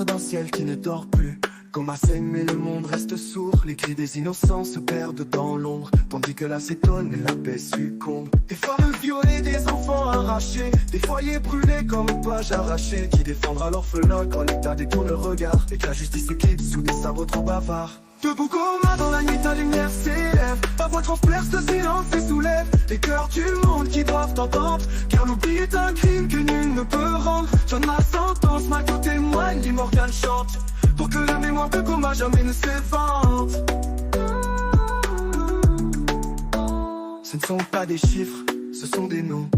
l'ombre d'un ciel qui ne dort plus. Comme à s'aimer, le monde reste sourd. Les cris des innocents se perdent dans l'ombre, tandis que l'acétone et la paix succombent. Des femmes violées, des enfants arrachés, des foyers brûlés comme une page arrachée. Qui défendra l'orphelin quand l'État détourne le regard et que la justice s'éclipse sous des sabres trop bavards. Debout comme un dans la nuit, ta lumière s'élève. Ta voix transperce le silence et soulève les cœurs du monde qui doivent t'entendre. Car l'oubli est un crime que nul ne peut rendre. Sonne ma sentence, ma tout témoigne, l'immortel chante, pour que la mémoire de coma jamais ne s'évente. Ce ne sont pas des chiffres, ce sont des noms.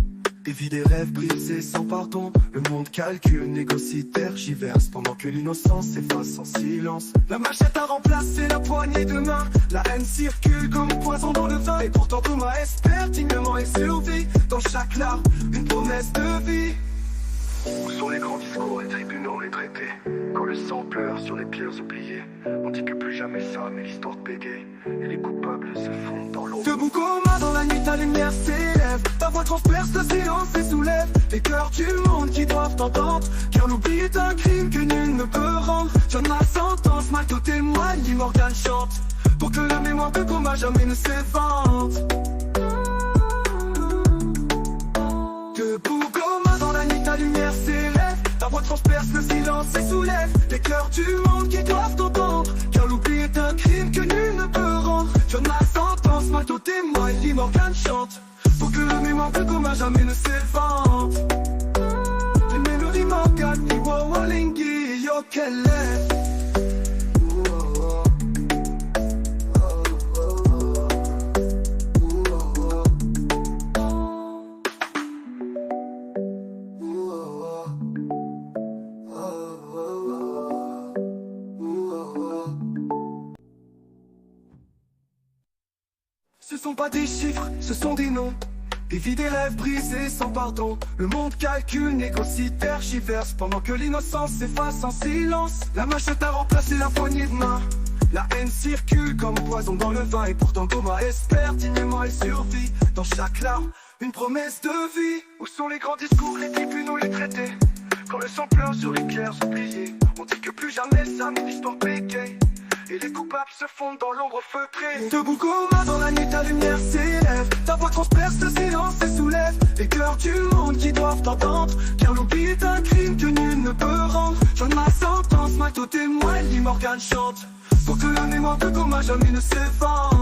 Des vies, des rêves brisés sans pardon. Le monde calcule, négocie, tergiverse, pendant que l'innocence s'efface en silence. La machette a remplacé la poignée de main. La haine circule comme poison dans le vin. Et pourtant Thomas espère dignement et survit. Dans chaque larme, une promesse de vie. Où sont les grands discours, les tribunaux, les traités? Quand le sang pleure sur les pierres oubliées, on dit que plus jamais ça, mais l'histoire bégaye, et les coupables se fondent dans l'ombre. Debout comme un dans la nuit, ta lumière s'élève. Ta voix transperce le silence et soulève les cœurs du monde qui doivent t'entendre. Car l'oubli est un crime que nul ne peut rendre. Sonne ma sentence, ma tout témoigne, l'immortel chante, pour que la mémoire de coma jamais ne s'évente. Debout comme un dans la nuit, ta lumière s'élève. Ta voix transperce le silence et soulève les cœurs du monde qui doivent t'entendre. Car l'oubli est un crime que nul ne peut rendre. Sonne ma sentence, ma tout témoigne, l'immortel chante, pour que la mémoire de coma jamais ne s'évente. Les mélodies m'organes, ni wawalingi, yo qu'elle est. Ce sont pas des chiffres, ce sont des noms. Des vies, des rêves brisés sans pardon. Le monde calcule, négocie, tergiverse, pendant que l'innocence s'efface en silence. La machette a remplacé la poignée de main. La haine circule comme poison dans le vin. Et pourtant Thomas espère dignement et survit. Dans chaque larme, une promesse de vie. Où sont les grands discours, les tribunaux, les traités? Quand le sang pleure sur les pierres oubliées, on dit que plus jamais ça, mais l'histoire bégaye, et les coupables se fondent dans l'ombre feutrée. Debout comme un dans la nuit, ta lumière s'élève. Ta voix transperce le silence et soulève les cœurs du monde qui doivent t'entendre. Car l'oubli est un crime que nul ne peut rendre. Sonne ma sentence, ma tout témoigne, l'immortel chante, pour que la mémoire de coma jamais ne s'évente.